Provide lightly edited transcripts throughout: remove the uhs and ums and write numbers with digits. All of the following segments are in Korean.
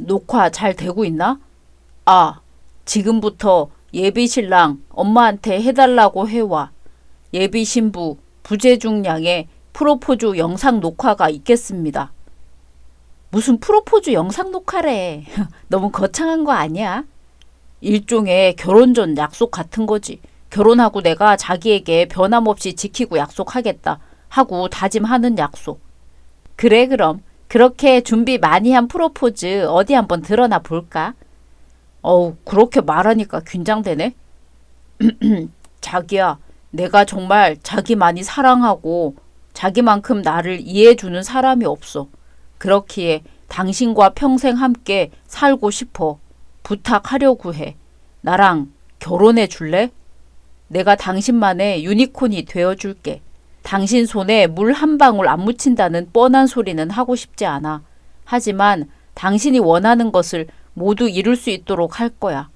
녹화 잘 되고 있나? 아, 지금부터 예비신랑 엄마한테 해달라고 해와. 예비신부 부재중 양의 프로포즈 영상 녹화가 있겠습니다. 무슨 프로포즈 영상 녹화래. 너무 거창한 거 아니야? 일종의 결혼 전 약속 같은 거지. 결혼하고 내가 자기에게 변함없이 지키고 약속하겠다 하고 다짐하는 약속. 그래 그럼 그렇게 준비 많이 한 프로포즈 어디 한번 드러나 볼까? 어우, 그렇게 말하니까 긴장되네. 자기야, 내가 정말 자기 많이 사랑하고 자기만큼 나를 이해해주는 사람이 없어. 그렇기에 당신과 평생 함께 살고 싶어. 부탁하려고 해. 나랑 결혼해 줄래? 내가 당신만의 유니콘이 되어줄게. 당신 손에 물 한 방울 안 묻힌다는 뻔한 소리는 하고 싶지 않아. 하지만 당신이 원하는 것을 모두 이룰 수 있도록 할 거야.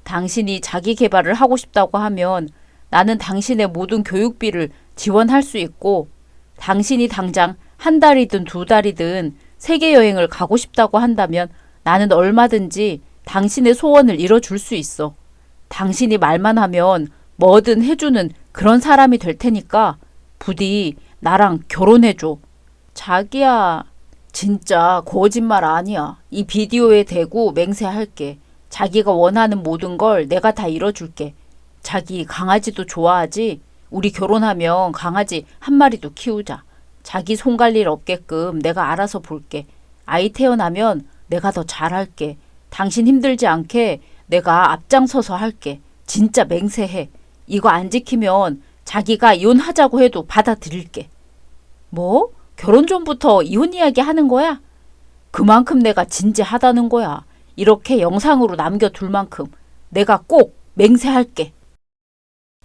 당신이 자기 개발을 하고 싶다고 하면 나는 당신의 모든 교육비를 지원할 수 있고, 당신이 당장 한 달이든 두 달이든 세계 여행을 가고 싶다고 한다면 나는 얼마든지 당신의 소원을 이뤄줄 수 있어. 당신이 말만 하면 뭐든 해주는 그런 사람이 될 테니까 부디 나랑 결혼해줘. 자기야, 진짜 거짓말 아니야. 이 비디오에 대고 맹세할게. 자기가 원하는 모든 걸 내가 다 이뤄줄게. 자기 강아지도 좋아하지? 우리 결혼하면 강아지 한 마리도 키우자. 자기 손 갈 일 없게끔 내가 알아서 볼게. 아이 태어나면 내가 더 잘할게. 당신 힘들지 않게 내가 앞장서서 할게. 진짜 맹세해. 이거 안 지키면 자기가 이혼하자고 해도 받아들일게. 뭐? 결혼 전부터 이혼 이야기 하는 거야? 그만큼 내가 진지하다는 거야. 이렇게 영상으로 남겨둘 만큼 내가 꼭 맹세할게.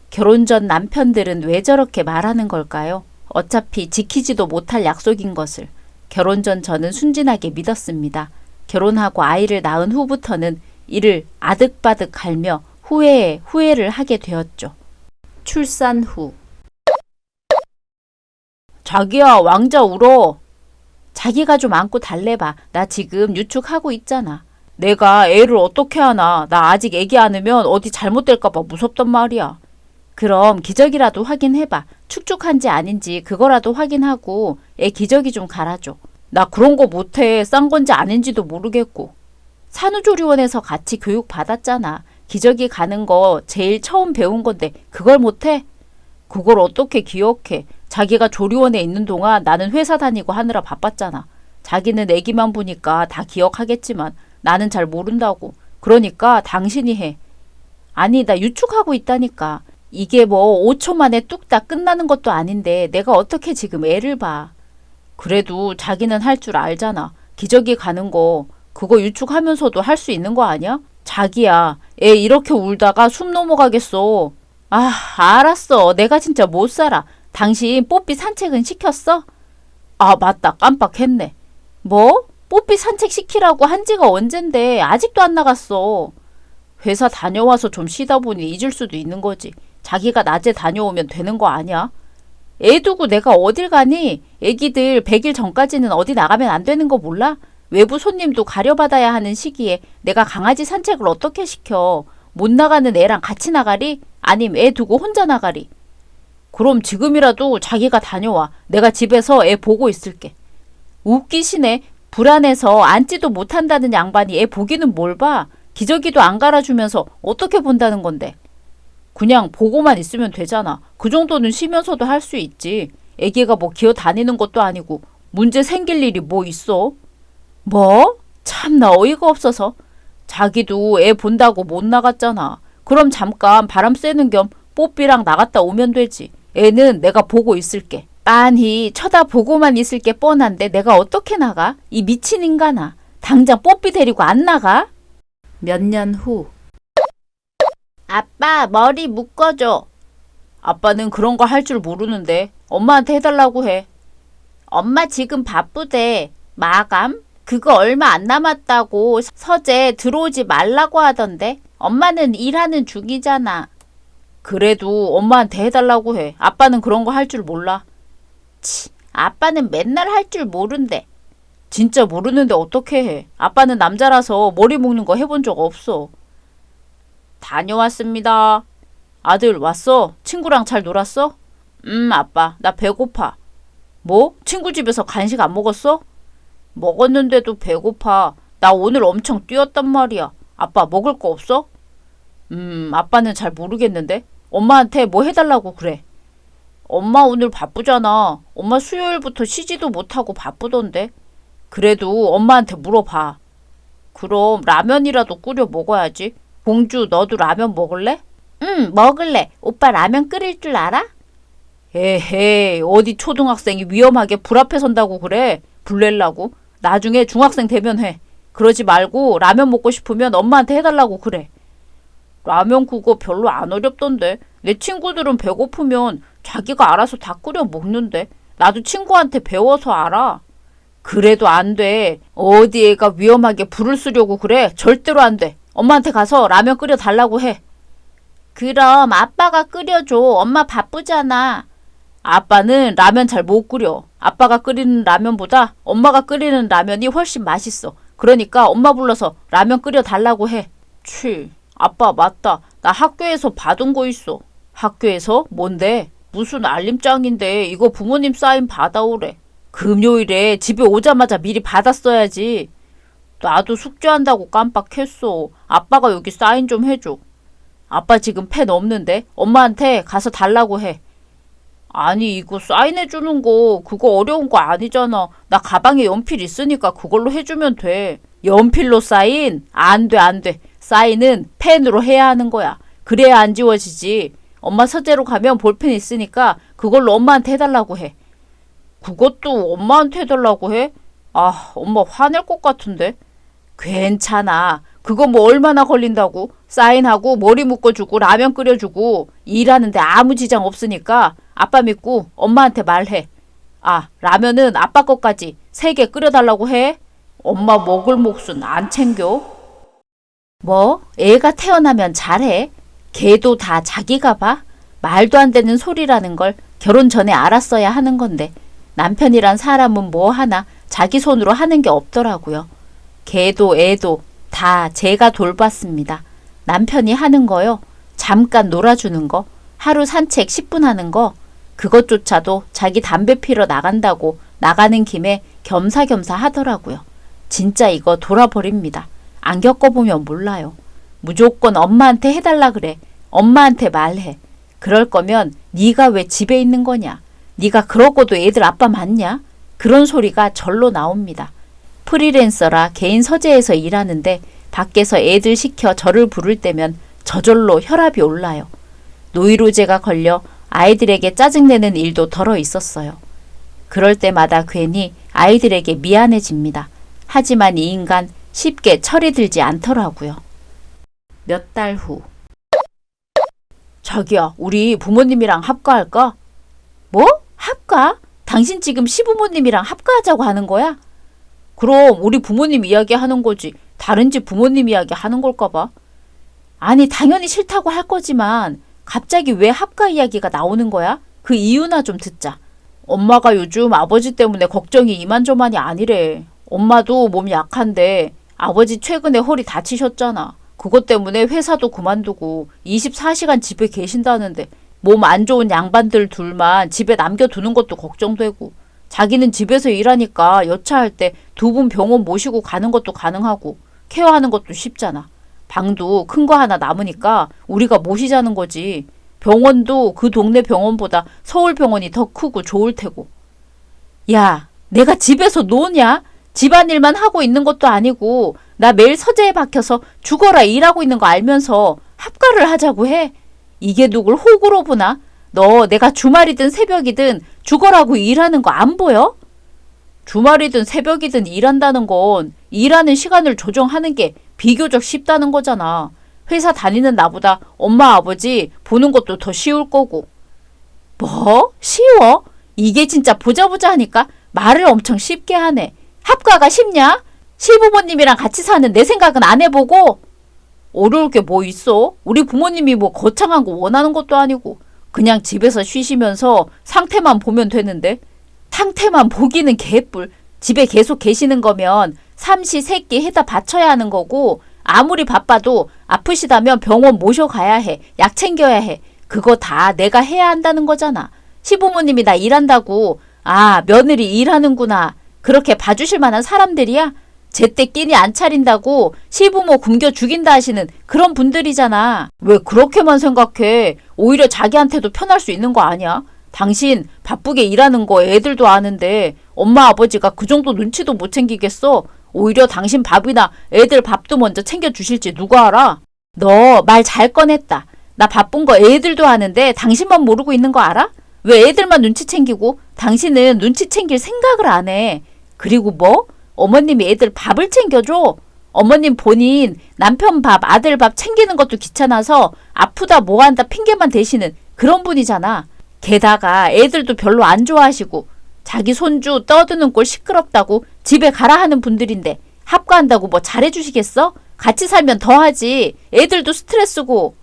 결혼 전 남편들은 왜 저렇게 말하는 걸까요? 어차피 지키지도 못할 약속인 것을. 결혼 전 저는 순진하게 믿었습니다. 결혼하고 아이를 낳은 후부터는 이를 아득바득 갈며 후회에 후회를 하게 되었죠. 출산 후. 자기야, 왕자 울어. 자기가 좀 안고 달래봐. 나 지금 유축하고 있잖아. 내가 애를 어떻게 하나. 나 아직 애기 안으면 어디 잘못될까봐 무섭단 말이야. 그럼 기저귀라도 확인해봐. 축축한지 아닌지 그거라도 확인하고 애 기저귀 좀 갈아줘. 나 그런 거 못해. 싼 건지 아닌지도 모르겠고. 산후조리원에서 같이 교육 받았잖아. 기저귀 가는 거 제일 처음 배운 건데 그걸 못해? 그걸 어떻게 기억해? 자기가 조리원에 있는 동안 나는 회사 다니고 하느라 바빴잖아. 자기는 애기만 보니까 다 기억하겠지만 나는 잘 모른다고. 그러니까 당신이 해. 아니, 나 유축하고 있다니까. 이게 뭐 5초 만에 뚝딱 끝나는 것도 아닌데 내가 어떻게 지금 애를 봐. 그래도 자기는 할 줄 알잖아. 기저귀 가는 거 그거 유축하면서도 할 수 있는 거 아니야? 자기야, 애 이렇게 울다가 숨 넘어가겠어. 아, 알았어. 내가 진짜 못 살아. 당신 뽀삐 산책은 시켰어? 아, 맞다. 깜빡했네. 뭐? 뽀삐 산책 시키라고 한 지가 언젠데 아직도 안 나갔어. 회사 다녀와서 좀 쉬다 보니 잊을 수도 있는 거지. 자기가 낮에 다녀오면 되는 거 아니야? 애 두고 내가 어딜 가니? 애기들 100일 전까지는 어디 나가면 안 되는 거 몰라? 외부 손님도 가려받아야 하는 시기에 내가 강아지 산책을 어떻게 시켜? 못 나가는 애랑 같이 나가리? 아님 애 두고 혼자 나가리? 그럼 지금이라도 자기가 다녀와. 내가 집에서 애 보고 있을게. 웃기시네. 불안해서 앉지도 못한다는 양반이 애 보기는 뭘 봐. 기저귀도 안 갈아주면서 어떻게 본다는 건데. 그냥 보고만 있으면 되잖아. 그 정도는 쉬면서도 할 수 있지. 애기가 뭐 기어 다니는 것도 아니고 문제 생길 일이 뭐 있어? 뭐? 참나 어이가 없어서. 자기도 애 본다고 못 나갔잖아. 그럼 잠깐 바람 쐬는 겸 뽀삐랑 나갔다 오면 되지. 애는 내가 보고 있을게. 빤히 쳐다보고만 있을 게 뻔한데 내가 어떻게 나가? 이 미친 인간아. 당장 뽀삐 데리고 안 나가? 몇 년 후. 아빠, 머리 묶어줘. 아빠는 그런 거 할 줄 모르는데 엄마한테 해달라고 해. 엄마 지금 바쁘대. 마감? 그거 얼마 안 남았다고 서재 들어오지 말라고 하던데. 엄마는 일하는 중이잖아. 그래도 엄마한테 해달라고 해. 아빠는 그런 거 할 줄 몰라. 치, 아빠는 맨날 할 줄 모른대. 진짜 모르는데 어떻게 해. 아빠는 남자라서 머리 묶는 거 해본 적 없어. 다녀왔습니다. 아들 왔어? 친구랑 잘 놀았어? 아빠, 나 배고파. 뭐? 친구 집에서 간식 안 먹었어? 먹었는데도 배고파. 나 오늘 엄청 뛰었단 말이야. 아빠 먹을 거 없어? 아빠는 잘 모르겠는데. 엄마한테 뭐 해달라고 그래. 엄마 오늘 바쁘잖아. 엄마 수요일부터 쉬지도 못하고 바쁘던데. 그래도 엄마한테 물어봐. 그럼 라면이라도 끓여 먹어야지. 공주, 너도 라면 먹을래? 응, 먹을래. 오빠 라면 끓일 줄 알아? 에헤이, 어디 초등학생이 위험하게 불 앞에 선다고 그래. 불 낼라고. 나중에 중학생 되면 해. 그러지 말고 라면 먹고 싶으면 엄마한테 해달라고 그래. 라면 그거 별로 안 어렵던데. 내 친구들은 배고프면 자기가 알아서 다 끓여 먹는데. 나도 친구한테 배워서 알아. 그래도 안 돼. 어디 애가 위험하게 불을 쓰려고 그래. 절대로 안 돼. 엄마한테 가서 라면 끓여 달라고 해. 그럼 아빠가 끓여줘. 엄마 바쁘잖아. 아빠는 라면 잘 못 끓여. 아빠가 끓이는 라면보다 엄마가 끓이는 라면이 훨씬 맛있어. 그러니까 엄마 불러서 라면 끓여 달라고 해. 아빠 맞다. 나 학교에서 받은 거 있어. 학교에서? 뭔데? 무슨 알림장인데 이거 부모님 사인 받아오래. 금요일에 집에 오자마자 미리 받았어야지. 나도 숙제한다고 깜빡했어. 아빠가 여기 사인 좀 해줘. 아빠 지금 펜 없는데 엄마한테 가서 달라고 해. 아니 이거 사인해주는 거 그거 어려운 거 아니잖아. 나 가방에 연필 있으니까 그걸로 해주면 돼. 연필로 사인? 안 돼, 안 돼. 사인은 펜으로 해야 하는 거야. 그래야 안 지워지지. 엄마 서재로 가면 볼펜 있으니까 그걸로 엄마한테 해달라고 해. 그것도 엄마한테 해달라고 해? 아, 엄마 화낼 것 같은데. 괜찮아. 그거 뭐 얼마나 걸린다고. 사인하고 머리 묶어주고 라면 끓여주고 일하는데 아무 지장 없으니까 아빠 믿고 엄마한테 말해. 아, 라면은 아빠 것까지 3개 끓여달라고 해. 엄마 먹을 몫은 안 챙겨. 뭐? 애가 태어나면 잘해. 걔도 다 자기가 봐. 말도 안 되는 소리라는 걸 결혼 전에 알았어야 하는 건데 남편이란 사람은 뭐 하나 자기 손으로 하는 게 없더라고요. 걔도 애도 다 제가 돌봤습니다. 남편이 하는 거요. 잠깐 놀아주는 거, 하루 산책 10분 하는 거, 그것조차도 자기 담배 피러 나간다고 나가는 김에 겸사겸사 하더라고요. 진짜 이거 돌아버립니다. 안 겪어보면 몰라요. 무조건 엄마한테 해달라 그래. 엄마한테 말해. 그럴 거면 네가 왜 집에 있는 거냐? 네가 그러고도 애들 아빠 맞냐? 그런 소리가 절로 나옵니다. 프리랜서라 개인 서재에서 일하는데 밖에서 애들 시켜 저를 부를 때면 저절로 혈압이 올라요. 노이로제가 걸려 아이들에게 짜증내는 일도 덜어 있었어요. 그럴 때마다 괜히 아이들에게 미안해집니다. 하지만 이 인간 쉽게 철이 들지 않더라고요. 몇 달 후. 자기야, 우리 부모님이랑 합가할까? 뭐? 합가? 당신 지금 시부모님이랑 합가하자고 하는 거야? 그럼 우리 부모님 이야기 하는 거지. 다른 집 부모님 이야기 하는 걸까 봐. 아니, 당연히 싫다고 할 거지만 갑자기 왜 합가 이야기가 나오는 거야? 그 이유나 좀 듣자. 엄마가 요즘 아버지 때문에 걱정이 이만저만이 아니래. 엄마도 몸이 약한데 아버지 최근에 허리 다치셨잖아. 그것 때문에 회사도 그만두고 24시간 집에 계신다는데 몸 안 좋은 양반들 둘만 집에 남겨두는 것도 걱정되고 자기는 집에서 일하니까 여차할 때 2분 병원 모시고 가는 것도 가능하고 케어하는 것도 쉽잖아. 방도 큰 거 하나 남으니까 우리가 모시자는 거지. 병원도 그 동네 병원보다 서울 병원이 더 크고 좋을 테고. 야, 내가 집에서 노냐? 집안일만 하고 있는 것도 아니고 나 매일 서재에 박혀서 죽어라 일하고 있는 거 알면서 합가를 하자고 해. 이게 누굴 호구로 보나? 너 내가 주말이든 새벽이든 죽어라고 일하는 거 안 보여? 주말이든 새벽이든 일한다는 건 일하는 시간을 조정하는 게 비교적 쉽다는 거잖아. 회사 다니는 나보다 엄마 아버지 보는 것도 더 쉬울 거고. 뭐? 쉬워? 이게 진짜 보자 하니까 말을 엄청 쉽게 하네. 합가가 쉽냐? 시부모님이랑 같이 사는 내 생각은 안 해보고. 어려울 게 뭐 있어? 우리 부모님이 뭐 거창한 거 원하는 것도 아니고 그냥 집에서 쉬시면서 상태만 보면 되는데. 상태만 보기는 개뿔. 집에 계속 계시는 거면 삼시세끼 해다 바쳐야 하는 거고 아무리 바빠도 아프시다면 병원 모셔가야 해. 약 챙겨야 해. 그거 다 내가 해야 한다는 거잖아. 시부모님이 나 일한다고 며느리 일하는구나. 그렇게 봐주실 만한 사람들이야? 제때 끼니 안 차린다고 시부모 굶겨 죽인다 하시는 그런 분들이잖아. 왜 그렇게만 생각해? 오히려 자기한테도 편할 수 있는 거 아니야? 당신 바쁘게 일하는 거 애들도 아는데 엄마 아버지가 그 정도 눈치도 못 챙기겠어? 오히려 당신 밥이나 애들 밥도 먼저 챙겨주실지 누가 알아? 너 말 잘 꺼냈다. 나 바쁜 거 애들도 아는데 당신만 모르고 있는 거 알아? 왜 애들만 눈치 챙기고 당신은 눈치 챙길 생각을 안 해. 그리고 뭐? 어머님이 애들 밥을 챙겨줘? 어머님 본인 남편 밥, 아들 밥 챙기는 것도 귀찮아서 아프다 뭐한다 핑계만 대시는 그런 분이잖아. 게다가 애들도 별로 안 좋아하시고 자기 손주 떠드는 꼴 시끄럽다고 집에 가라 하는 분들인데 합가한다고 뭐 잘해주시겠어? 같이 살면 더하지. 애들도 스트레스고.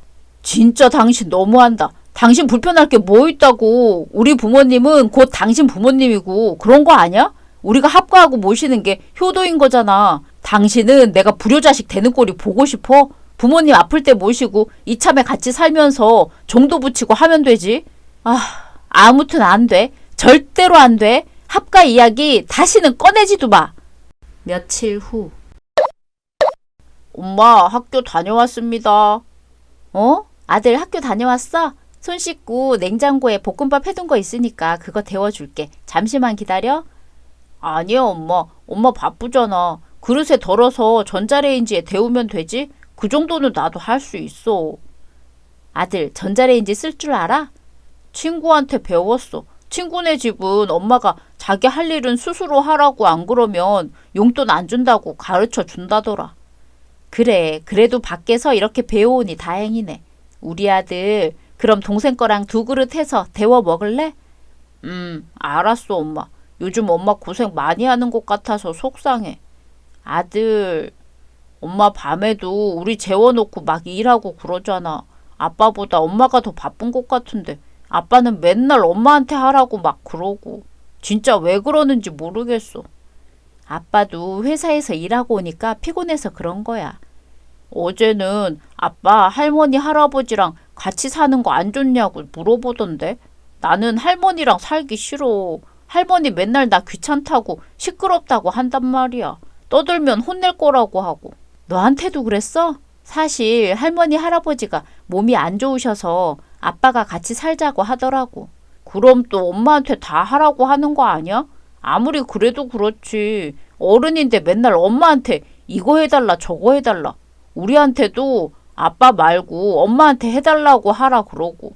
진짜 당신 너무한다. 당신 불편할 게 뭐 있다고. 우리 부모님은 곧 당신 부모님이고 그런 거 아니야? 우리가 합가하고 모시는 게 효도인 거잖아. 당신은 내가 불효자식 되는 꼴이 보고 싶어? 부모님 아플 때 모시고 이참에 같이 살면서 정도 붙이고 하면 되지. 아무튼 안 돼. 절대로 안 돼. 합가 이야기 다시는 꺼내지도 마. 며칠 후. 엄마 학교 다녀왔습니다. 아들 학교 다녀왔어? 손 씻고 냉장고에 볶음밥 해둔 거 있으니까 그거 데워줄게. 잠시만 기다려. 아니야 엄마. 엄마 바쁘잖아. 그릇에 덜어서 전자레인지에 데우면 되지? 그 정도는 나도 할 수 있어. 아들 전자레인지 쓸 줄 알아? 친구한테 배웠어. 친구네 집은 엄마가 자기 할 일은 스스로 하라고 안 그러면 용돈 안 준다고 가르쳐 준다더라. 그래, 그래도 밖에서 이렇게 배워오니 다행이네. 우리 아들 그럼 동생 거랑 두 그릇 해서 데워 먹을래? 알았어 엄마. 요즘 엄마 고생 많이 하는 것 같아서 속상해. 아들, 엄마 밤에도 우리 재워놓고 막 일하고 그러잖아. 아빠보다 엄마가 더 바쁜 것 같은데 아빠는 맨날 엄마한테 하라고 막 그러고. 진짜 왜 그러는지 모르겠어. 아빠도 회사에서 일하고 오니까 피곤해서 그런 거야. 어제는 아빠 할머니 할아버지랑 같이 사는 거 안 좋냐고 물어보던데. 나는 할머니랑 살기 싫어. 할머니 맨날 나 귀찮다고 시끄럽다고 한단 말이야. 떠들면 혼낼 거라고 하고. 너한테도 그랬어? 사실 할머니 할아버지가 몸이 안 좋으셔서 아빠가 같이 살자고 하더라고. 그럼 또 엄마한테 다 하라고 하는 거 아니야? 아무리 그래도 그렇지. 어른인데 맨날 엄마한테 이거 해달라 저거 해달라. 우리한테도 아빠 말고 엄마한테 해달라고 하라 그러고.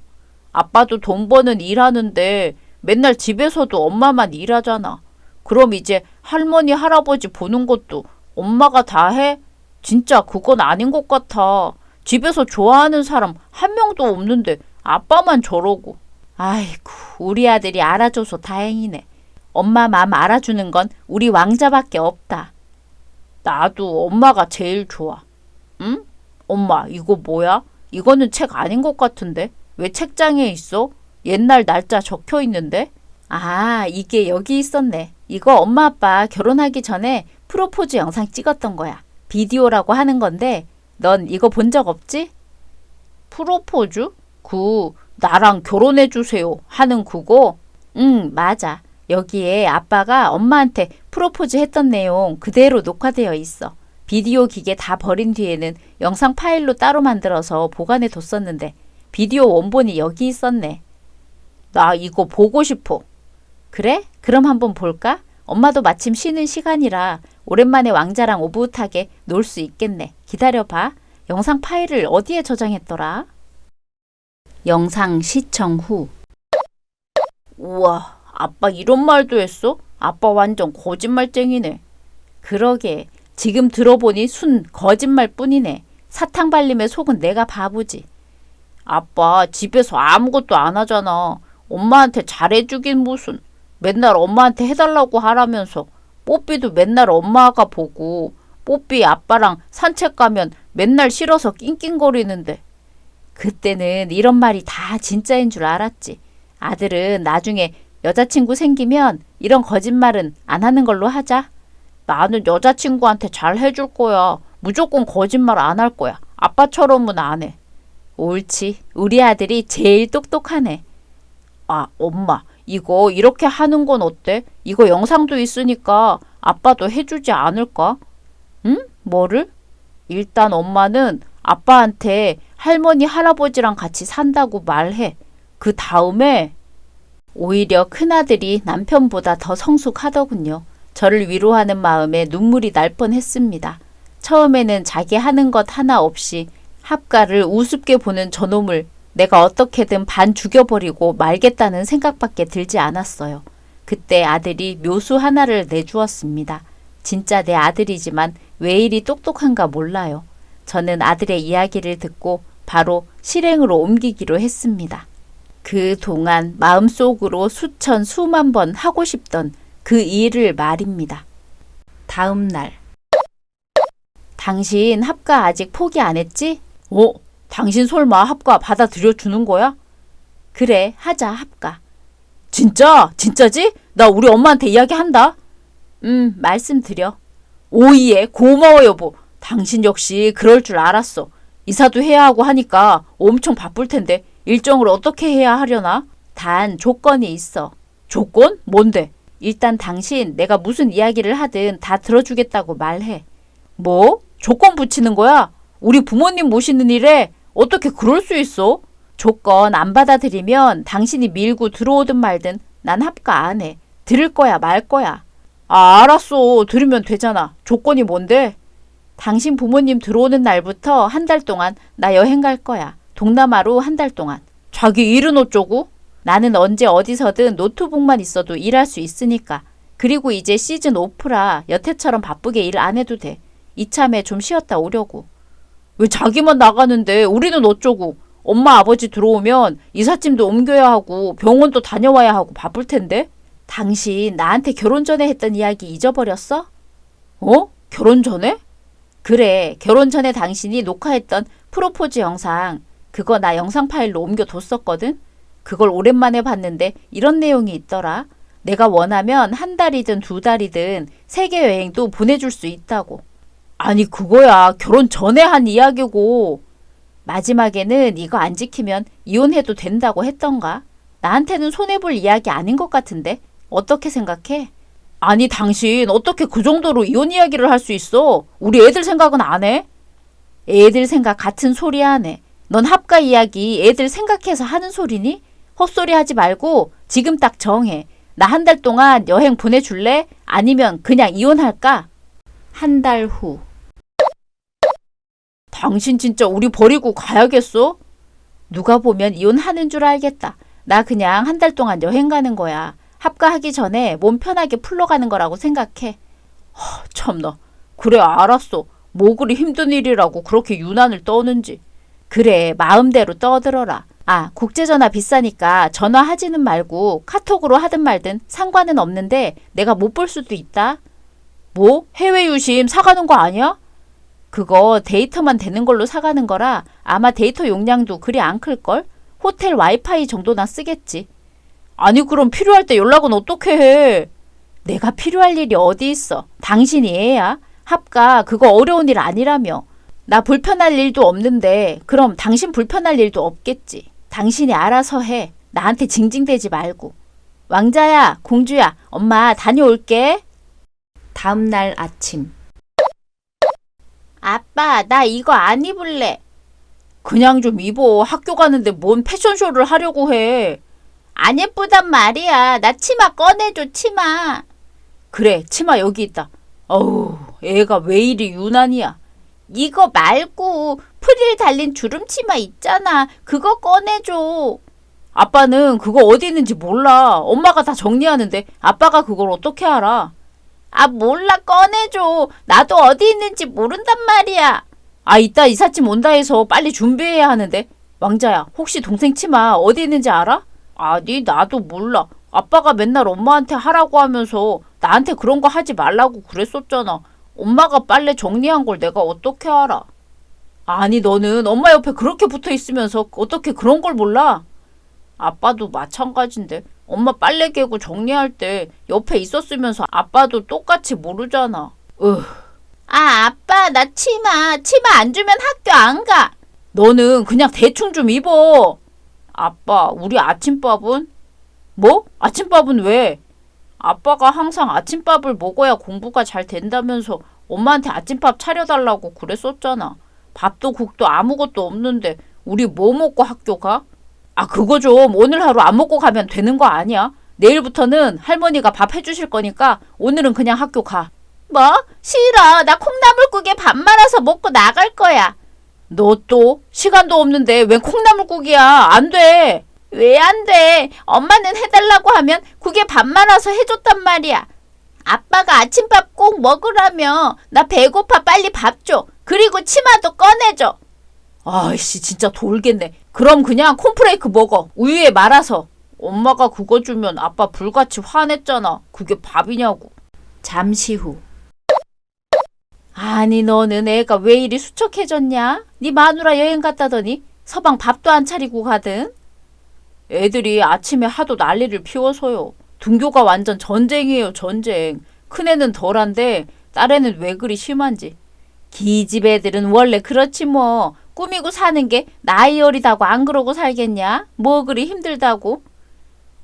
아빠도 돈 버는 일하는데 맨날 집에서도 엄마만 일하잖아. 그럼 이제 할머니 할아버지 보는 것도 엄마가 다 해? 진짜 그건 아닌 것 같아. 집에서 좋아하는 사람 한 명도 없는데 아빠만 저러고. 아이고, 우리 아들이 알아줘서 다행이네. 엄마 마음 알아주는 건 우리 왕자밖에 없다. 나도 엄마가 제일 좋아. 응? 엄마, 이거 뭐야? 이거는 책 아닌 것 같은데? 왜 책장에 있어? 옛날 날짜 적혀 있는데? 이게 여기 있었네. 이거 엄마 아빠 결혼하기 전에 프로포즈 영상 찍었던 거야. 비디오라고 하는 건데 넌 이거 본 적 없지? 프로포즈? 나랑 결혼해주세요 하는 그거? 응, 맞아. 여기에 아빠가 엄마한테 프로포즈 했던 내용 그대로 녹화되어 있어. 비디오 기계 다 버린 뒤에는 영상 파일로 따로 만들어서 보관해 뒀었는데 비디오 원본이 여기 있었네. 나 이거 보고 싶어. 그래? 그럼 한번 볼까? 엄마도 마침 쉬는 시간이라 오랜만에 왕자랑 오붓하게 놀 수 있겠네. 기다려봐. 영상 파일을 어디에 저장했더라? 영상 시청 후. 우와, 아빠 이런 말도 했어? 아빠 완전 거짓말쟁이네. 그러게, 지금 들어보니 순 거짓말뿐이네. 사탕 발림에 속은 내가 바보지. 아빠 집에서 아무것도 안 하잖아. 엄마한테 잘해주긴 무슨. 맨날 엄마한테 해달라고 하라면서. 뽀삐도 맨날 엄마가 보고 뽀삐 아빠랑 산책 가면 맨날 싫어서 낑낑거리는데. 그때는 이런 말이 다 진짜인 줄 알았지. 아들은 나중에 여자친구 생기면 이런 거짓말은 안 하는 걸로 하자. 나는 여자친구한테 잘 해줄 거야. 무조건 거짓말 안 할 거야. 아빠처럼은 안 해. 옳지. 우리 아들이 제일 똑똑하네. 아, 엄마. 이거 이렇게 하는 건 어때? 이거 영상도 있으니까 아빠도 해주지 않을까? 응? 뭐를? 일단 엄마는 아빠한테 할머니, 할아버지랑 같이 산다고 말해. 그 다음에 오히려 큰아들이 남편보다 더 성숙하더군요. 저를 위로하는 마음에 눈물이 날 뻔했습니다. 처음에는 자기 하는 것 하나 없이 합가를 우습게 보는 저놈을 내가 어떻게든 반 죽여버리고 말겠다는 생각밖에 들지 않았어요. 그때 아들이 묘수 하나를 내주었습니다. 진짜 내 아들이지만 왜 이리 똑똑한가 몰라요. 저는 아들의 이야기를 듣고 바로 실행으로 옮기기로 했습니다. 그 동안 마음속으로 수천 수만 번 하고 싶던 그 일을 말입니다. 다음 날. 당신 합가 아직 포기 안 했지? 당신 설마 합가 받아들여 주는 거야? 그래, 하자, 합가. 진짜? 진짜지? 나 우리 엄마한테 이야기한다. 말씀드려. 오이에 고마워 여보. 당신 역시 그럴 줄 알았어. 이사도 해야 하고 하니까 엄청 바쁠 텐데 일정을 어떻게 해야 하려나? 단 조건이 있어. 조건? 뭔데? 일단 당신 내가 무슨 이야기를 하든 다 들어주겠다고 말해. 뭐? 조건 붙이는 거야? 우리 부모님 모시는 일에 어떻게 그럴 수 있어? 조건 안 받아들이면 당신이 밀고 들어오든 말든 난 합가 안 해. 들을 거야 말 거야. 아, 알았어. 들으면 되잖아. 조건이 뭔데? 당신 부모님 들어오는 날부터 한 달 동안 나 여행 갈 거야. 동남아로 한 달 동안. 자기 일은 어쩌고? 나는 언제 어디서든 노트북만 있어도 일할 수 있으니까. 그리고 이제 시즌 오프라 여태처럼 바쁘게 일 안 해도 돼. 이참에 좀 쉬었다 오려고. 왜 자기만 나가는데 우리는 어쩌고? 엄마 아버지 들어오면 이삿짐도 옮겨야 하고 병원도 다녀와야 하고 바쁠 텐데? 당신 나한테 결혼 전에 했던 이야기 잊어버렸어? 결혼 전에? 그래, 결혼 전에 당신이 녹화했던 프로포즈 영상, 그거 나 영상 파일로 옮겨뒀었거든? 그걸 오랜만에 봤는데 이런 내용이 있더라. 내가 원하면 한 달이든 두 달이든 세계 여행도 보내줄 수 있다고. 아니 그거야 결혼 전에 한 이야기고. 마지막에는 이거 안 지키면 이혼해도 된다고 했던가? 나한테는 손해볼 이야기 아닌 것 같은데 어떻게 생각해? 아니 당신 어떻게 그 정도로 이혼 이야기를 할 수 있어? 우리 애들 생각은 안 해? 애들 생각 같은 소리 하네. 넌 합가 이야기 애들 생각해서 하는 소리니? 헛소리 하지 말고 지금 딱 정해. 나 한 달 동안 여행 보내줄래? 아니면 그냥 이혼할까? 한 달 후. 당신 진짜 우리 버리고 가야겠어? 누가 보면 이혼하는 줄 알겠다. 나 그냥 한 달 동안 여행 가는 거야. 합가하기 전에 몸 편하게 풀러가는 거라고 생각해. 참나. 그래 알았어. 뭐 그리 힘든 일이라고 그렇게 유난을 떠는지. 그래 마음대로 떠들어라. 아, 국제전화 비싸니까 전화하지는 말고 카톡으로 하든 말든 상관은 없는데 내가 못 볼 수도 있다. 뭐? 해외 유심 사가는 거 아니야? 그거 데이터만 되는 걸로 사가는 거라 아마 데이터 용량도 그리 안 클걸? 호텔 와이파이 정도나 쓰겠지. 아니 그럼 필요할 때 연락은 어떻게 해? 내가 필요할 일이 어디 있어? 당신이 애야? 합가 그거 어려운 일 아니라며. 나 불편할 일도 없는데 그럼 당신 불편할 일도 없겠지. 당신이 알아서 해. 나한테 징징대지 말고. 왕자야, 공주야, 엄마 다녀올게. 다음 날 아침. 아빠, 나 이거 안 입을래. 그냥 좀 입어. 학교 가는데 뭔 패션쇼를 하려고 해. 안 예쁘단 말이야. 나 치마 꺼내줘, 치마. 그래, 치마 여기 있다. 어우, 애가 왜 이리 유난이야. 이거 말고 프릴 달린 주름 치마 있잖아. 그거 꺼내줘. 아빠는 그거 어디 있는지 몰라. 엄마가 다 정리하는데 아빠가 그걸 어떻게 알아? 아 몰라 꺼내줘. 나도 어디 있는지 모른단 말이야. 아 이따 이삿짐 온다 해서 빨리 준비해야 하는데. 왕자야 혹시 동생 치마 어디 있는지 알아? 아니 나도 몰라. 아빠가 맨날 엄마한테 하라고 하면서 나한테 그런 거 하지 말라고 그랬었잖아. 엄마가 빨래 정리한 걸 내가 어떻게 알아? 아니 너는 엄마 옆에 그렇게 붙어 있으면서 어떻게 그런 걸 몰라? 아빠도 마찬가지인데 엄마 빨래 개고 정리할 때 옆에 있었으면서 아빠도 똑같이 모르잖아. 아빠 나 치마 안 주면 학교 안 가. 너는 그냥 대충 좀 입어. 아빠 우리 아침밥은? 뭐? 아침밥은 왜? 아빠가 항상 아침밥을 먹어야 공부가 잘 된다면서 엄마한테 아침밥 차려달라고 그랬었잖아. 밥도 국도 아무것도 없는데 우리 뭐 먹고 학교 가? 아 그거 좀 오늘 하루 안 먹고 가면 되는 거 아니야? 내일부터는 할머니가 밥 해주실 거니까 오늘은 그냥 학교 가. 뭐? 싫어. 나 콩나물국에 밥 말아서 먹고 나갈 거야. 너 또 시간도 없는데 웬 콩나물국이야. 안 돼. 왜 안 돼? 엄마는 해달라고 하면 국에 밥 말아서 해줬단 말이야. 아빠가 아침밥 꼭 먹으라며. 나 배고파 빨리 밥 줘. 그리고 치마도 꺼내줘. 아이씨 진짜 돌겠네. 그럼 그냥 콘프레이크 먹어. 우유에 말아서. 엄마가 그거 주면 아빠 불같이 화냈잖아. 그게 밥이냐고. 잠시 후. 아니 너는 애가 왜 이리 수척해졌냐? 네 마누라 여행 갔다더니 서방 밥도 안 차리고 가든. 애들이 아침에 하도 난리를 피워서요. 등교가 완전 전쟁이에요. 전쟁. 큰애는 덜한데 딸애는 왜 그리 심한지. 기집 애들은 원래 그렇지 뭐. 꾸미고 사는 게 나이 어리다고 안 그러고 살겠냐? 뭐 그리 힘들다고?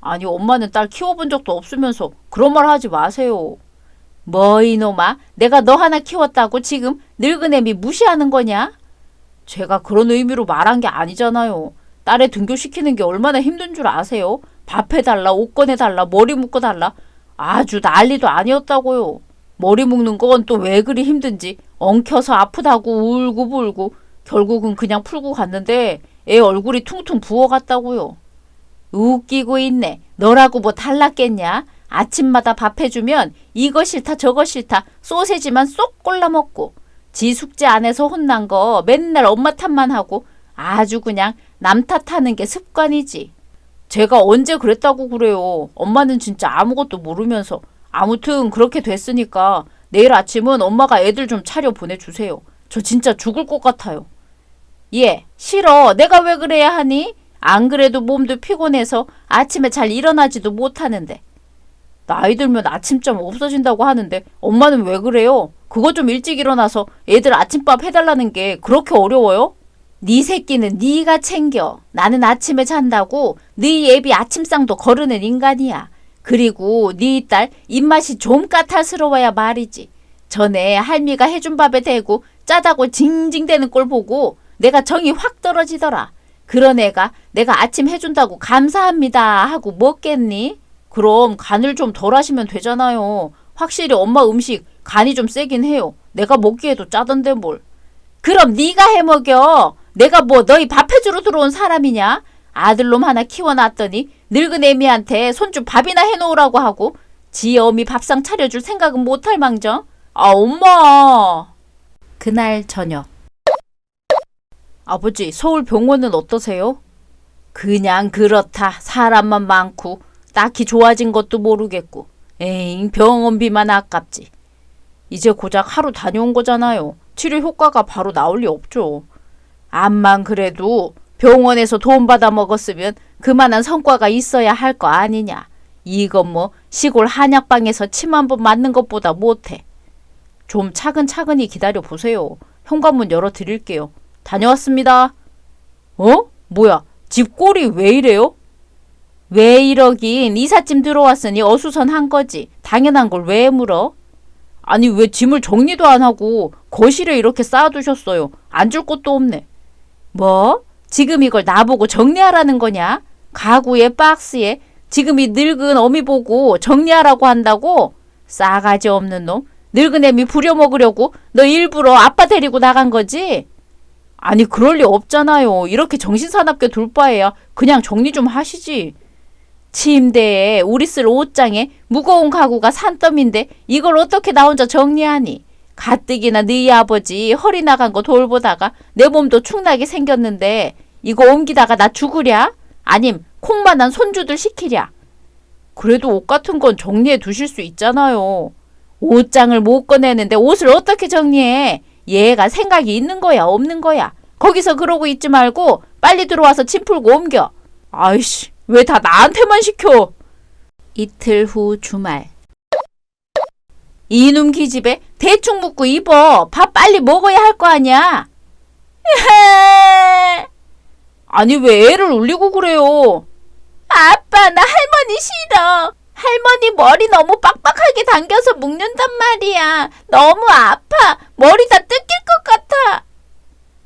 아니 엄마는 딸 키워본 적도 없으면서 그런 말 하지 마세요. 뭐 이놈아 내가 너 하나 키웠다고 지금 늙은 애미 무시하는 거냐? 제가 그런 의미로 말한 게 아니잖아요. 딸애 등교시키는 게 얼마나 힘든 줄 아세요? 밥 해달라 옷 꺼내달라 머리 묶어달라 아주 난리도 아니었다고요. 머리 묶는 건 또 왜 그리 힘든지 엉켜서 아프다고 울고불고 결국은 그냥 풀고 갔는데 애 얼굴이 퉁퉁 부어갔다고요. 웃기고 있네. 너라고 뭐 달랐겠냐? 아침마다 밥 해주면 이거 싫다 저거 싫다 소세지만 쏙 골라 먹고 지 숙제 안 해서 혼난 거 맨날 엄마 탓만 하고 아주 그냥 남 탓하는 게 습관이지. 제가 언제 그랬다고 그래요. 엄마는 진짜 아무것도 모르면서. 아무튼 그렇게 됐으니까 내일 아침은 엄마가 애들 좀 차려 보내주세요. 저 진짜 죽을 것 같아요. 예, 싫어. 내가 왜 그래야 하니? 안 그래도 몸도 피곤해서 아침에 잘 일어나지도 못하는데. 나이 들면 아침잠 없어진다고 하는데 엄마는 왜 그래요? 그거 좀 일찍 일어나서 애들 아침밥 해달라는 게 그렇게 어려워요? 네 새끼는 네가 챙겨. 나는 아침에 잔다고 네 애비 아침상도 거르는 인간이야. 그리고 네 딸 입맛이 좀 까탈스러워야 말이지. 전에 할미가 해준 밥에 대고 짜다고 징징대는 꼴 보고 내가 정이 확 떨어지더라. 그런 애가 내가 아침 해준다고 감사합니다 하고 먹겠니? 그럼 간을 좀 덜 하시면 되잖아요. 확실히 엄마 음식 간이 좀 세긴 해요. 내가 먹기에도 짜던데 뭘. 그럼 네가 해먹여. 내가 뭐 너희 밥 해주러 들어온 사람이냐? 아들놈 하나 키워놨더니 늙은 애미한테 손주 밥이나 해놓으라고 하고 지 어미 밥상 차려줄 생각은 못할 망정. 아 엄마. 그날 저녁. 아버지 서울 병원은 어떠세요? 그냥 그렇다. 사람만 많고 딱히 좋아진 것도 모르겠고. 에잉 병원비만 아깝지. 이제 고작 하루 다녀온 거잖아요. 치료 효과가 바로 나올 리 없죠. 암만 그래도 병원에서 돈 받아 먹었으면 그만한 성과가 있어야 할 거 아니냐. 이건 뭐 시골 한약방에서 침 한 번 맞는 것보다 못해. 좀 차근차근히 기다려 보세요. 현관문 열어드릴게요. 다녀왔습니다. 어? 뭐야? 집 꼴이 왜 이래요? 왜 이러긴 이삿짐 들어왔으니 어수선한 거지. 당연한 걸 왜 물어? 아니 왜 짐을 정리도 안 하고 거실에 이렇게 쌓아두셨어요. 앉을 곳도 없네. 뭐? 지금 이걸 나보고 정리하라는 거냐? 가구에 박스에 지금 이 늙은 어미 보고 정리하라고 한다고? 싸가지 없는 놈. 늙은 애미 부려먹으려고 너 일부러 아빠 데리고 나간 거지? 아니 그럴 리 없잖아요. 이렇게 정신사납게 둘 바에야 그냥 정리 좀 하시지. 침대에 우리 쓸 옷장에 무거운 가구가 산더미인데 이걸 어떻게 나 혼자 정리하니? 가뜩이나 너희 아버지 허리 나간 거 돌보다가 내 몸도 축나게 생겼는데 이거 옮기다가 나 죽으랴? 아님 콩만한 손주들 시키랴? 그래도 옷 같은 건 정리해 두실 수 있잖아요. 옷장을 못 꺼내는데 옷을 어떻게 정리해? 얘가 생각이 있는 거야 없는 거야? 거기서 그러고 있지 말고 빨리 들어와서 침 풀고 옮겨. 아이씨 왜 다 나한테만 시켜? 이틀 후 주말. 이놈 기집애 대충 묻고 입어. 밥 빨리 먹어야 할 거 아니야. 아니 왜 애를 울리고 그래요? 아빠 나 할머니 싫어. 할머니 머리 너무 빡빡하게 당겨서 묶는단 말이야. 너무 아파. 머리 다 뜯길 것 같아.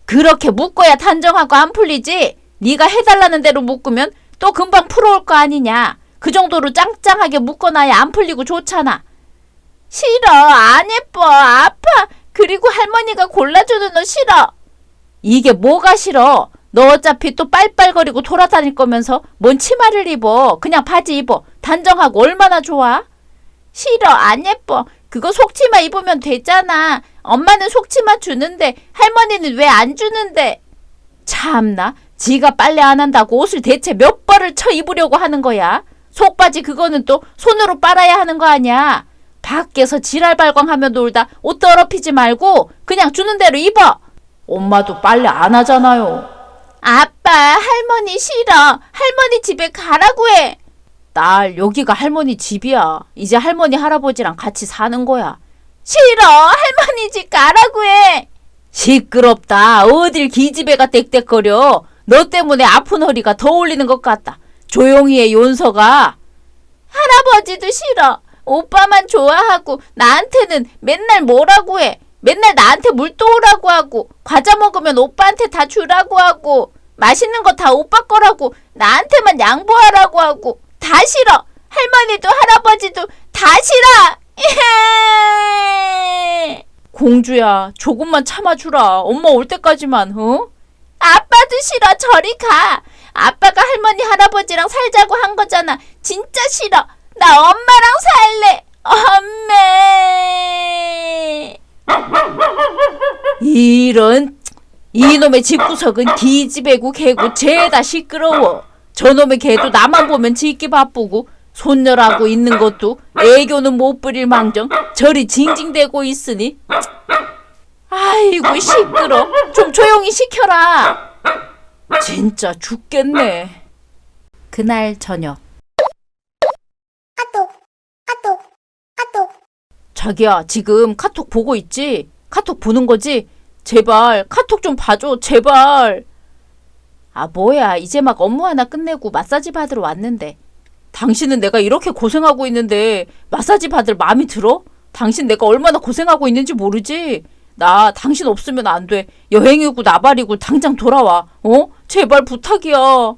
그렇게 묶어야 단정하고 안 풀리지. 네가 해달라는 대로 묶으면 또 금방 풀어올 거 아니냐. 그 정도로 짱짱하게 묶어놔야 안 풀리고 좋잖아. 싫어. 안 예뻐. 아파. 그리고 할머니가 골라주는 옷 싫어. 이게 뭐가 싫어? 너 어차피 또 빨빨거리고 돌아다닐 거면서 뭔 치마를 입어. 그냥 바지 입어. 단정하고 얼마나 좋아? 싫어. 안 예뻐. 그거 속치마 입으면 되잖아. 엄마는 속치마 주는데 할머니는 왜 안 주는데. 참나. 지가 빨래 안 한다고 옷을 대체 몇 벌을 쳐 입으려고 하는 거야. 속바지 그거는 또 손으로 빨아야 하는 거 아니야. 밖에서 지랄발광하며 놀다 옷 더럽히지 말고 그냥 주는 대로 입어. 엄마도 빨래 안 하잖아요. 아빠 할머니 싫어. 할머니 집에 가라고 해. 딸 여기가 할머니 집이야. 이제 할머니 할아버지랑 같이 사는 거야. 싫어. 할머니 집 가라고 해. 시끄럽다. 어딜 기집애가 떽떽거려. 너 때문에 아픈 허리가 더 올리는 것 같다. 조용히 해 윤서가. 할아버지도 싫어. 오빠만 좋아하고 나한테는 맨날 뭐라고 해. 맨날 나한테 물 떠오라고 하고 과자 먹으면 오빠한테 다 주라고 하고 맛있는 거 다 오빠 거라고 나한테만 양보하라고 하고 다 싫어. 할머니도 할아버지도 다 싫어. 공주야 조금만 참아주라. 엄마 올 때까지만. 어? 아빠도 싫어. 저리 가. 아빠가 할머니 할아버지랑 살자고 한 거잖아. 진짜 싫어. 나 엄마랑 살래. 엄매. 이런 이놈의 집구석은 기집애고 개고 죄다 시끄러워. 저놈의 개도 나만 보면 짖기 바쁘고 손녀라고 있는 것도 애교는 못 부릴 망정 저리 징징대고 있으니. 아이고 시끄러. 좀 조용히 시켜라. 진짜 죽겠네. 그날 저녁. 자기야 지금 카톡 보고 있지? 카톡 보는 거지? 제발 카톡 좀 봐줘 제발. 아 뭐야 이제 막 업무 하나 끝내고 마사지 받으러 왔는데. 당신은 내가 이렇게 고생하고 있는데 마사지 받을 마음이 들어? 당신 내가 얼마나 고생하고 있는지 모르지? 나 당신 없으면 안 돼. 여행이고 나발이고 당장 돌아와. 어? 제발 부탁이야.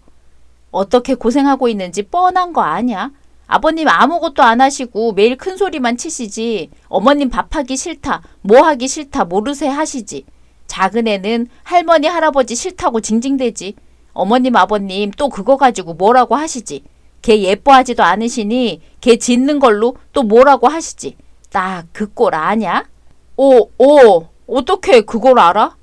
어떻게 고생하고 있는지 뻔한 거 아냐? 아버님 아무것도 안 하시고 매일 큰 소리만 치시지. 어머님 밥하기 싫다, 뭐 하기 싫다 모르쇠 하시지. 작은 애는 할머니 할아버지 싫다고 징징대지. 어머님 아버님 또 그거 가지고 뭐라고 하시지. 걔 예뻐하지도 않으시니 걔 짖는 걸로 또 뭐라고 하시지. 딱 그 꼴 아냐? 어떻게 그걸 알아?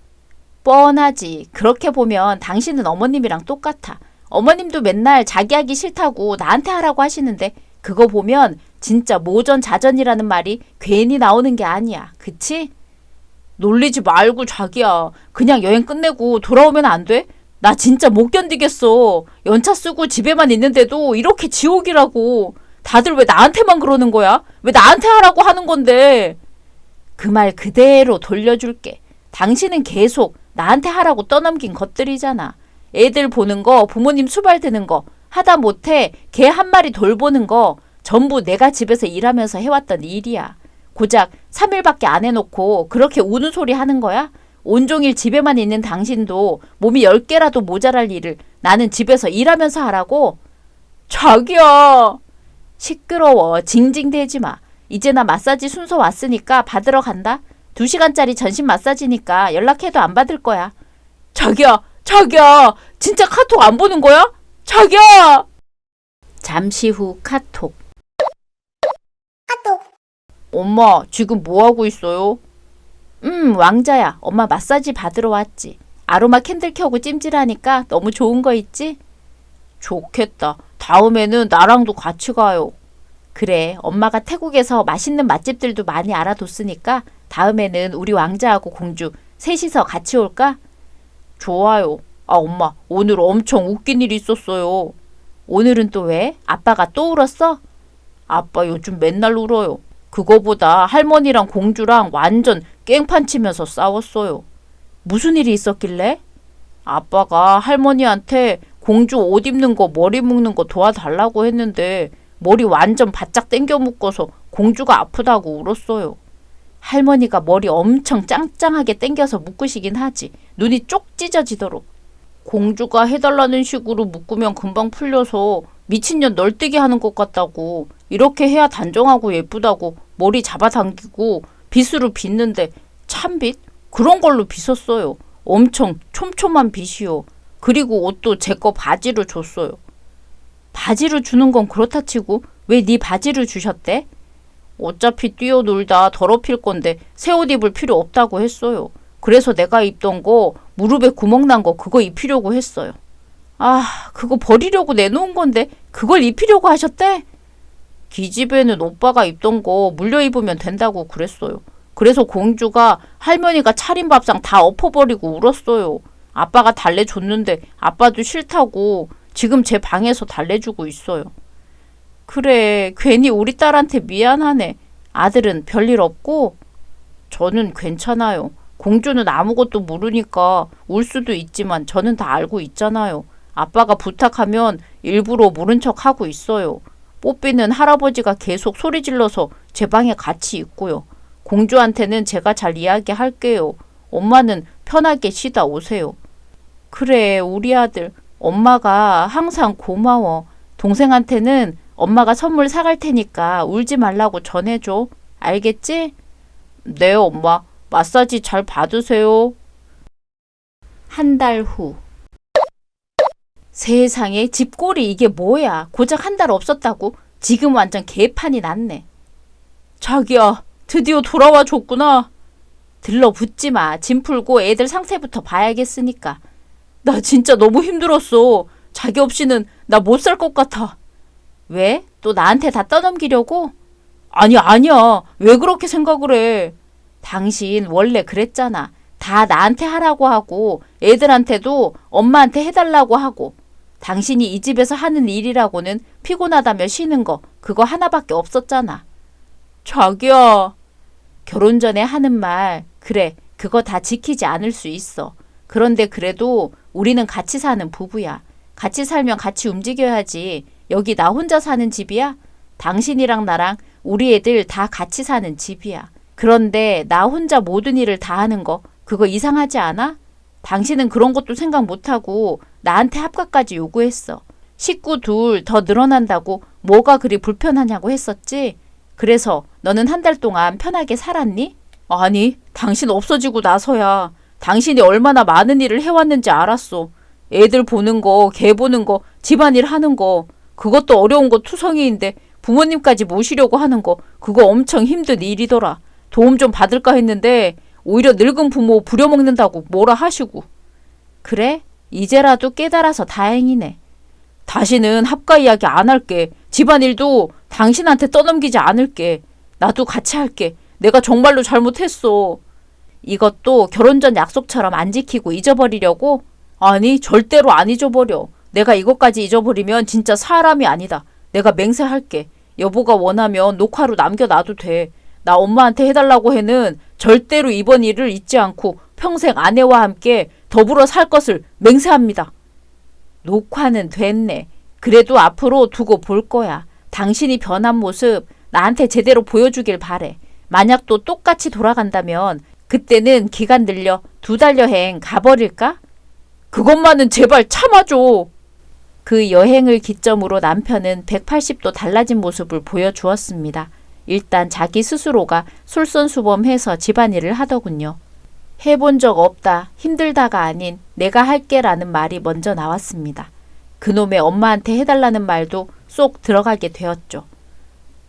뻔하지. 그렇게 보면 당신은 어머님이랑 똑같아. 어머님도 맨날 자기 하기 싫다고 나한테 하라고 하시는데 그거 보면 진짜 모전자전이라는 말이 괜히 나오는 게 아니야. 그치? 놀리지 말고 자기야. 그냥 여행 끝내고 돌아오면 안 돼? 나 진짜 못 견디겠어. 연차 쓰고 집에만 있는데도 이렇게 지옥이라고. 다들 왜 나한테만 그러는 거야? 왜 나한테 하라고 하는 건데? 그 말 그대로 돌려줄게. 당신은 계속 나한테 하라고 떠넘긴 것들이잖아. 애들 보는 거, 부모님 수발 드는 거, 하다 못해 개 한 마리 돌보는 거 전부 내가 집에서 일하면서 해왔던 일이야. 고작 3일밖에 안 해놓고 그렇게 우는 소리 하는 거야? 온종일 집에만 있는 당신도 몸이 10개라도 모자랄 일을 나는 집에서 일하면서 하라고? 자기야. 시끄러워. 징징대지 마. 이제 나 마사지 순서 왔으니까 받으러 간다. 2시간짜리 전신 마사지니까 연락해도 안 받을 거야. 자기야. 진짜 카톡 안 보는 거야? 자기야. 잠시 후 카톡. 엄마 지금 뭐하고 있어요? 왕자야. 엄마 마사지 받으러 왔지. 아로마 캔들 켜고 찜질하니까 너무 좋은 거 있지? 좋겠다. 다음에는 나랑도 같이 가요. 그래. 엄마가 태국에서 맛있는 맛집들도 많이 알아뒀으니까 다음에는 우리 왕자하고 공주 셋이서 같이 올까? 좋아요. 아 엄마 오늘 엄청 웃긴 일이 있었어요. 오늘은 또 왜? 아빠가 또 울었어? 아빠 요즘 맨날 울어요. 그거보다 할머니랑 공주랑 완전 깽판 치면서 싸웠어요. 무슨 일이 있었길래? 아빠가 할머니한테 공주 옷 입는 거, 머리 묶는 거 도와달라고 했는데 머리 완전 바짝 당겨 묶어서 공주가 아프다고 울었어요. 할머니가 머리 엄청 짱짱하게 당겨서 묶으시긴 하지. 눈이 쪽 찢어지도록. 공주가 해달라는 식으로 묶으면 금방 풀려서 미친년 널뛰기 하는 것 같다고. 이렇게 해야 단정하고 예쁘다고 머리 잡아당기고 빗으로 빗는데 참빗? 그런 걸로 빗었어요. 엄청 촘촘한 빗이요. 그리고 옷도 제 거 바지로 줬어요. 바지로 주는 건 그렇다 치고 왜 네 바지를 주셨대? 어차피 뛰어놀다 더럽힐 건데 새 옷 입을 필요 없다고 했어요. 그래서 내가 입던 거 무릎에 구멍 난 거 그거 입히려고 했어요. 아, 그거 버리려고 내놓은 건데 그걸 입히려고 하셨대? 기집애는 오빠가 입던 거 물려 입으면 된다고 그랬어요. 그래서 공주가 할머니가 차린 밥상 다 엎어버리고 울었어요. 아빠가 달래줬는데 아빠도 싫다고 지금 제 방에서 달래주고 있어요. 그래, 괜히 우리 딸한테 미안하네. 아들은 별일 없고? 저는 괜찮아요. 공주는 아무것도 모르니까 울 수도 있지만 저는 다 알고 있잖아요. 아빠가 부탁하면 일부러 모른 척 하고 있어요. 뽀삐는 할아버지가 계속 소리 질러서 제 방에 같이 있고요. 공주한테는 제가 잘 이야기할게요. 엄마는 편하게 쉬다 오세요. 그래, 우리 아들. 엄마가 항상 고마워. 동생한테는 엄마가 선물 사갈 테니까 울지 말라고 전해줘. 알겠지? 네, 엄마. 마사지 잘 받으세요. 한 달 후. 세상에 집골이 이게 뭐야. 고작 한 달 없었다고? 지금 완전 개판이 났네. 자기야, 드디어 돌아와 줬구나. 들러붙지 마. 짐 풀고 애들 상태부터 봐야겠으니까. 나 진짜 너무 힘들었어. 자기 없이는 나 못 살 것 같아. 왜? 또 나한테 다 떠넘기려고? 아니야. 왜 그렇게 생각을 해? 당신 원래 그랬잖아. 다 나한테 하라고 하고 애들한테도 엄마한테 해달라고 하고. 당신이 이 집에서 하는 일이라고는 피곤하다며 쉬는 거 그거 하나밖에 없었잖아. 자기야. 결혼 전에 하는 말 그래 그거 다 지키지 않을 수 있어. 그런데 그래도 우리는 같이 사는 부부야. 같이 살면 같이 움직여야지. 여기 나 혼자 사는 집이야? 당신이랑 나랑 우리 애들 다 같이 사는 집이야. 그런데 나 혼자 모든 일을 다 하는 거 그거 이상하지 않아? 당신은 그런 것도 생각 못하고 나한테 합가까지 요구했어. 식구 둘 더 늘어난다고 뭐가 그리 불편하냐고 했었지? 그래서 너는 한 달 동안 편하게 살았니? 아니, 당신 없어지고 나서야 당신이 얼마나 많은 일을 해왔는지 알았어. 애들 보는 거, 개 보는 거, 집안일 하는 거 그것도 어려운 거 투성이인데 부모님까지 모시려고 하는 거 그거 엄청 힘든 일이더라. 도움 좀 받을까 했는데 오히려 늙은 부모 부려먹는다고 뭐라 하시고. 그래? 이제라도 깨달아서 다행이네. 다시는 합가 이야기 안 할게. 집안일도 당신한테 떠넘기지 않을게. 나도 같이 할게. 내가 정말로 잘못했어. 이것도 결혼 전 약속처럼 안 지키고 잊어버리려고? 아니, 절대로 안 잊어버려. 내가 이것까지 잊어버리면 진짜 사람이 아니다. 내가 맹세할게. 여보가 원하면 녹화로 남겨놔도 돼. 나 엄마한테 해달라고 해는 절대로 이번 일을 잊지 않고 평생 아내와 함께 더불어 살 것을 맹세합니다. 녹화는 됐네. 그래도 앞으로 두고 볼 거야. 당신이 변한 모습 나한테 제대로 보여주길 바래. 만약 또 똑같이 돌아간다면 그때는 기간 늘려 2달 여행 가버릴까? 그것만은 제발 참아줘. 그 여행을 기점으로 남편은 180도 달라진 모습을 보여주었습니다. 일단 자기 스스로가 솔선수범해서 집안일을 하더군요. 해본 적 없다, 힘들다가 아닌 내가 할게라는 말이 먼저 나왔습니다. 그놈의 엄마한테 해달라는 말도 쏙 들어가게 되었죠.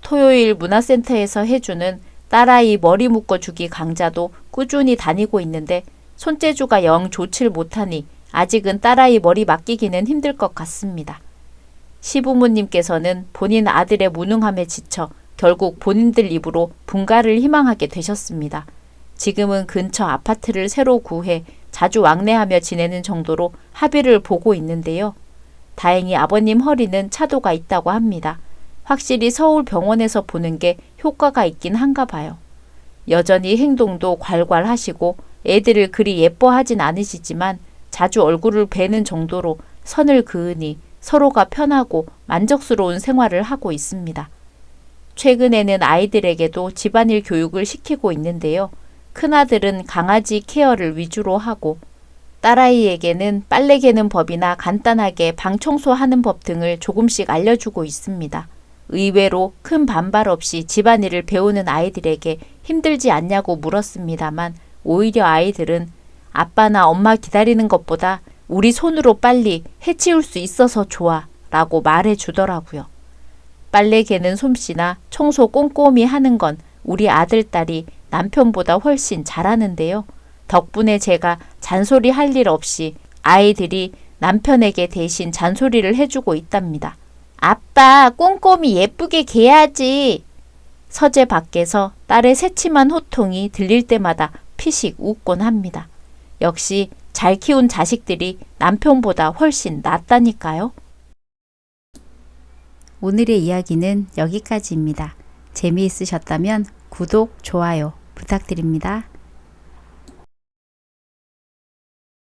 토요일 문화센터에서 해주는 딸아이 머리 묶어주기 강좌도 꾸준히 다니고 있는데 손재주가 영 좋질 못하니 아직은 딸아이 머리 맡기기는 힘들 것 같습니다. 시부모님께서는 본인 아들의 무능함에 지쳐 결국 본인들 입으로 분가를 희망하게 되셨습니다. 지금은 근처 아파트를 새로 구해 자주 왕래하며 지내는 정도로 합의를 보고 있는데요. 다행히 아버님 허리는 차도가 있다고 합니다. 확실히 서울 병원에서 보는 게 효과가 있긴 한가 봐요. 여전히 행동도 괄괄 하시고 애들을 그리 예뻐하진 않으시지만 자주 얼굴을 뵈는 정도로 선을 그으니 서로가 편하고 만족스러운 생활을 하고 있습니다. 최근에는 아이들에게도 집안일 교육을 시키고 있는데요. 큰아들은 강아지 케어를 위주로 하고 딸아이에게는 빨래 개는 법이나 간단하게 방 청소하는 법 등을 조금씩 알려주고 있습니다. 의외로 큰 반발 없이 집안일을 배우는 아이들에게 힘들지 않냐고 물었습니다만 오히려 아이들은 아빠나 엄마 기다리는 것보다 우리 손으로 빨리 해치울 수 있어서 좋아 라고 말해 주더라고요. 빨래 개는 솜씨나 청소 꼼꼼히 하는 건 우리 아들, 딸이 남편보다 훨씬 잘하는데요. 덕분에 제가 잔소리 할 일 없이 아이들이 남편에게 대신 잔소리를 해주고 있답니다. 아빠, 꼼꼼히 예쁘게 개야지. 서재 밖에서 딸의 새침한 호통이 들릴 때마다 피식 웃곤 합니다. 역시 잘 키운 자식들이 남편보다 훨씬 낫다니까요. 오늘의 이야기는 여기까지입니다. 재미있으셨다면 구독, 좋아요 부탁드립니다.